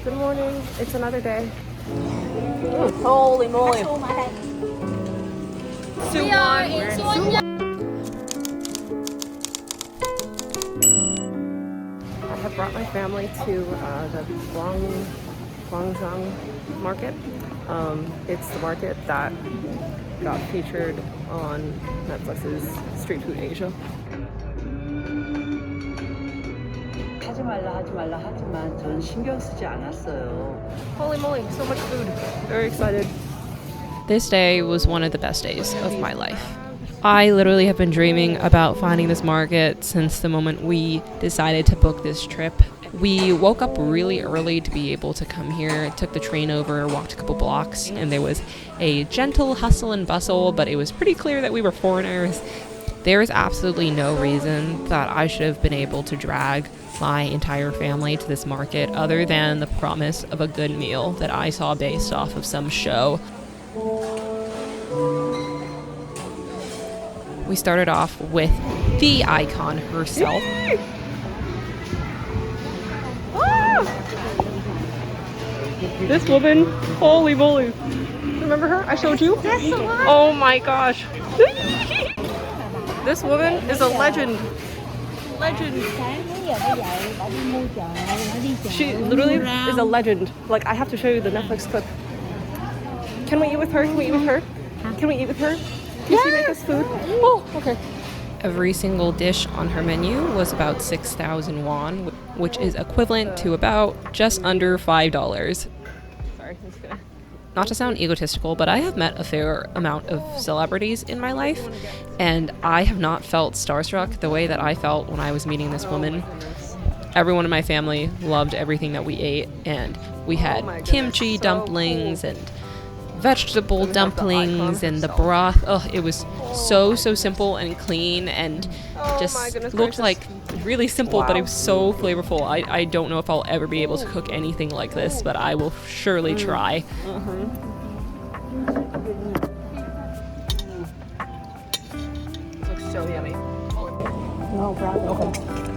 Good morning. It's another day. Holy moly. We are in Seoul. I have brought my family to the Gwangjang market. It's the market that got featured on Netflix's Street Food Asia. 하지 말라 하지만 저는 신경 쓰지 않았어요. Holy moly, so much food. Very excited. This day was one of the best days of my life. I literally have been dreaming about finding this market since the moment we decided to book this trip. We woke up really early to be able to come here, took the train over, walked a couple blocks, and there was a gentle hustle and bustle, but it was pretty clear that we were foreigners. There is absolutely no reason that I should have been able to drag my entire family to this market other than the promise of a good meal that I saw based off of some show. We started off with the icon herself. This woman, holy moly. Remember her? I showed you? That's the one. Oh my gosh. This woman is a legend. Legend. She literally is a legend. Like, I have to show you the Netflix clip. Can we eat with her? Can we eat with her? Can we eat with her? Can she make us food? Oh, okay. Every single dish on her menu was about 6,000 won, which is equivalent to about just under $5. Sorry, that's good. Not to sound egotistical, but I have met a fair amount of celebrities in my life, and I have not felt starstruck the way that I felt when I was meeting this woman. Everyone in my family loved everything that we ate, and we had kimchi dumplings and vegetable dumplings and the broth. Oh, it was so simple and clean and just looked like really simple, but it was so flavorful. I don't know if I'll ever be able to cook anything like this, but I will surely try. Looks so yummy. No problem. Okay.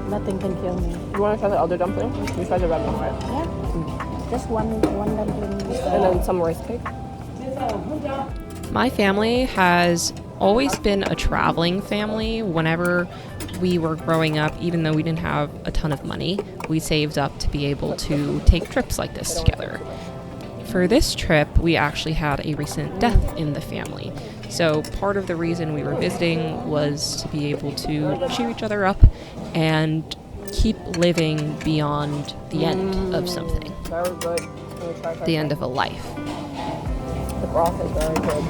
Nothing can kill me. You want to try the other dumpling? You try the red one, right? Yeah. Just one dumpling. And then some rice cake. My family has always been a traveling family. Whenever we were growing up, even though we didn't have a ton of money, we saved up to be able to take trips like this together. For this trip, we actually had a recent death in the family. So part of the reason we were visiting was to be able to cheer each other up and keep living beyond the end of something, Very good. the end of a life. The broth is very good.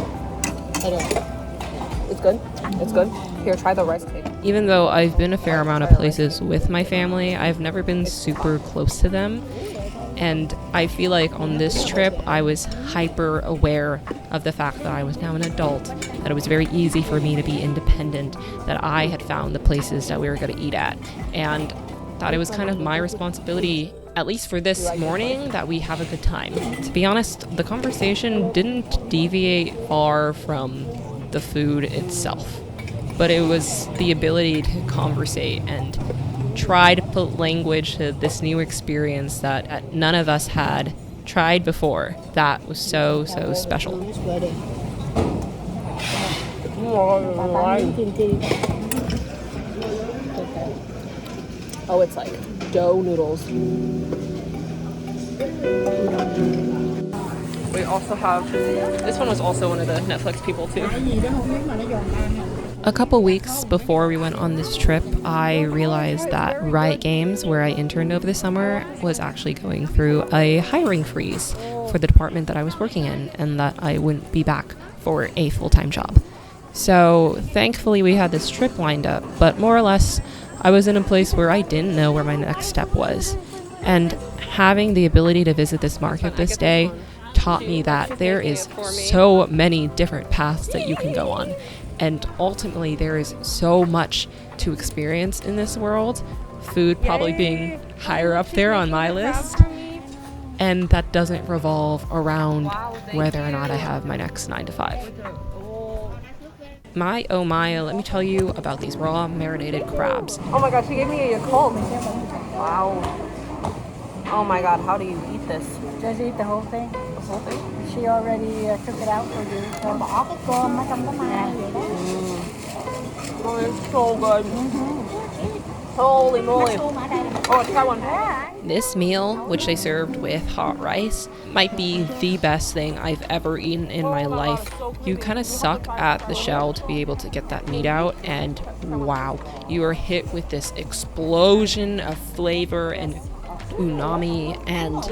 It's good? It's good? Here, try the rice cake. Even though I've been a fair amount of places with my family, I've never been super close to them. And I feel like on this trip, I was hyper aware of the fact that I was now an adult, that it was very easy for me to be independent, that I had found the places that we were going to eat at, and that it was kind of my responsibility, at least for this morning, that we have a good time. To be honest, the conversation didn't deviate far from the food itself, but it was the ability to conversate and try to put language to this new experience that none of us had tried before. That was so special. Oh, it's like dough noodles. We also have, this one was also one of the Netflix people too. A couple weeks before we went on this trip, I realized that Riot Games, where I interned over the summer, was actually going through a hiring freeze for the department that I was working in, and that I wouldn't be back for a full-time job. So thankfully we had this trip lined up, but more or less I was in a place where I didn't know where my next step was. And having the ability to visit this market this day taught me that there is so many different paths that you can go on. And ultimately, there is so much to experience in this world, food probably being higher up there on my list. And that doesn't revolve around whether or not I have my next 9 to 5. My oh my, let me tell you about these raw marinated crabs. Oh my gosh, she gave me a cold. Wow. Oh my god, how do you eat this? Just eat the whole thing. The whole thing? She already took it out for you. So bỏ cái cơm ở trong cái mai vậy đó. Oh, it's so good. Holy moly. Oh, try one. This meal, which they served with hot rice, might be the best thing I've ever eaten in my life. You kind of suck at the shell to be able to get that meat out, and wow, you are hit with this explosion of flavor and umami, and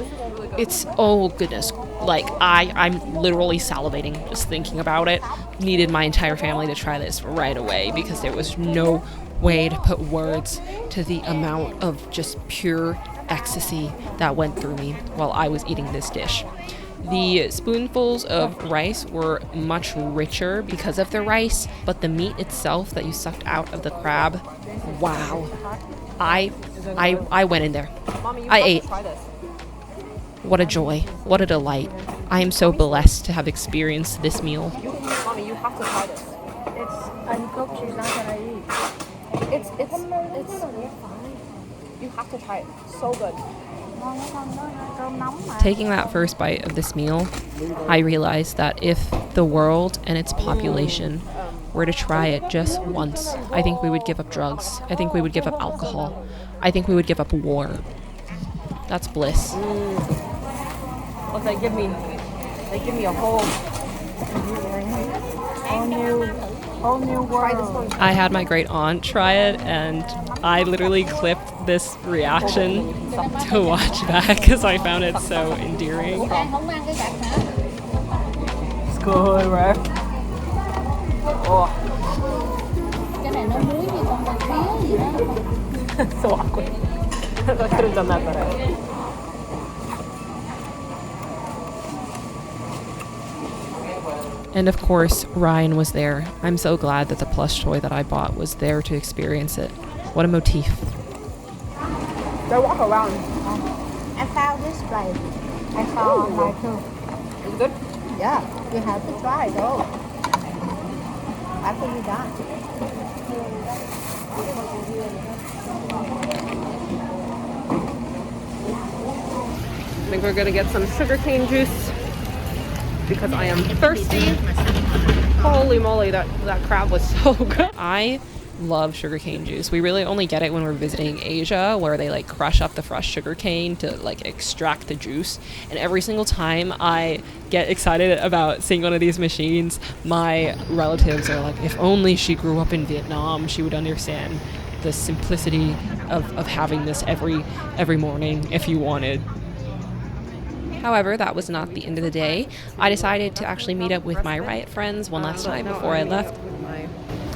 it's, oh goodness, like I'm literally salivating just thinking about it. Needed my entire family to try this right away because there was no way to put words to the amount of just pure ecstasy that went through me while I was eating this dish. The spoonfuls of rice were much richer because of the rice, but the meat itself that you sucked out of the crab, wow. I went in there. I ate. What a joy. What a delight. I am so blessed to have experienced this meal. Mommy, you have to try this. It's uncooked. She's not gonna eat. It's you have to try it. So good. Taking that first bite of this meal, I realized that if the world and its population were to try it just once, I think we would give up drugs. I think we would give up alcohol. I think we would give up war. That's bliss. Look, they give me a whole new world. I had my great aunt try it, and I literally clipped this reaction to watch back because I found it so endearing. It's good, right? Oh. Cái này nó muối gì con khía gì đó. So awkward. I could have done that better. And of course, Ryan was there. I'm so glad that the plush toy that I bought was there to experience it. What a motif. They walk around. I found this place. I found online too. Is it good? Yeah, you have to try though. After you done. I think we're gonna get some sugarcane juice because I am thirsty. Holy moly, that crab was so good. I love sugarcane juice. We really only get it when we're visiting Asia, where they like crush up the fresh sugarcane to like extract the juice. And every single time I get excited about seeing one of these machines, my relatives are like, if only she grew up in Vietnam, she would understand the simplicity of having this every morning if you wanted. However, that was not the end of the day. I decided to actually meet up with my Riot friends one last time before I left. My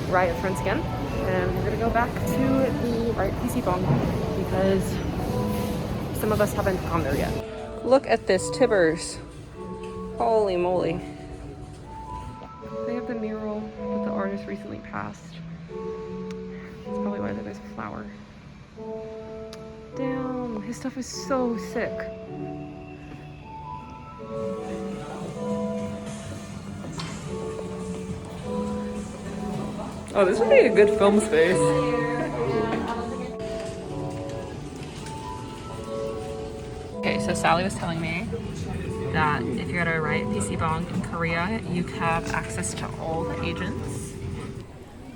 Riot friends again, and we're gonna go back to the Riot PC Bong because some of us haven't gone there yet. Look at this Tibbers. Holy moly. They have the mural that the artist recently passed. That's probably why there's a flower. Damn, his stuff is so sick. Oh, this would be a good film space. Okay, so Sally was telling me that if you're at a Riot PC Bong in Korea, you have access to all the agents.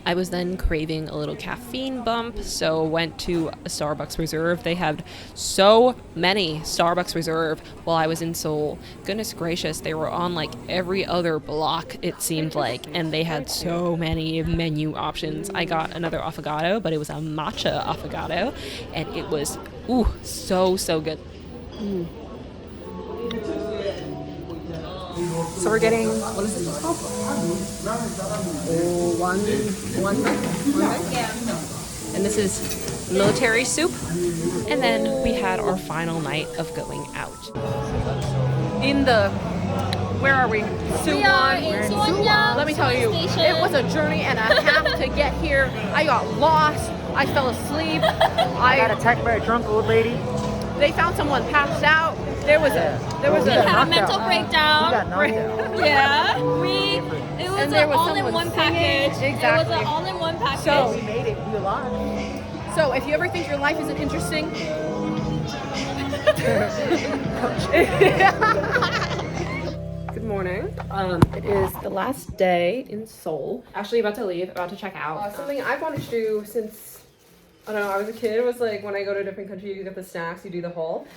I was then craving a little caffeine bump, so went to a Starbucks Reserve. They had so many Starbucks Reserve while I was in Seoul. Goodness gracious, they were on like every other block, it seemed like, and they had so many menu options. I got another affogato, but it was a matcha affogato, and it was, ooh, so good. So we're getting, what is this called? One thing? And this is military soup. And then we had our final night of going out. In the, where are we? We are Suwon. in Suwon. Let me tell you, Station. it was a journey and a half to get here. I got lost. I fell asleep. I got attacked by a drunk old lady. They found someone passed out. There was We a had a mental He breakdown. got knocked out. Yeah. It was And there an was all-in-one someone singing. package. Exactly. It was an all-in-one package. So- He made it. He alive. So if you ever think your life isn't interesting, Good morning. It is the last day in Seoul. Actually about to leave, about to check out. Something I've wanted to do since, I don't know, I was a kid, was like when I go to a different country, you get the snacks, you do the haul.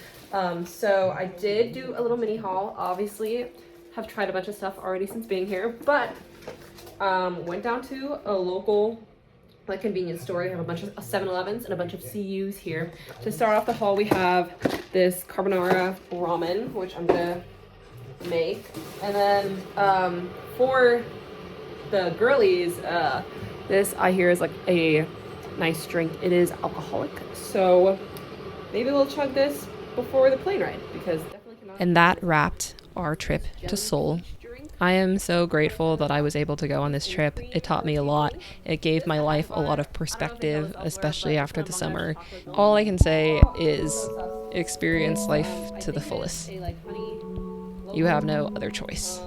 So I did do a little mini haul. Obviously, have tried a bunch of stuff already since being here, but went down to a local like convenience store. They have a bunch of 7-Elevens and a bunch of CUs here. To start off the haul, we have this carbonara ramen, which I'm gonna make, and then for the girlies, this I hear is like a nice drink. It is alcoholic, so maybe we'll chug this before the plane ride because definitely cannot. And that wrapped our trip to Seoul. I am so grateful that I was able to go on this trip. It taught me a lot. It gave my life a lot of perspective, especially after the summer. All I can say is experience life to the fullest. You have no other choice.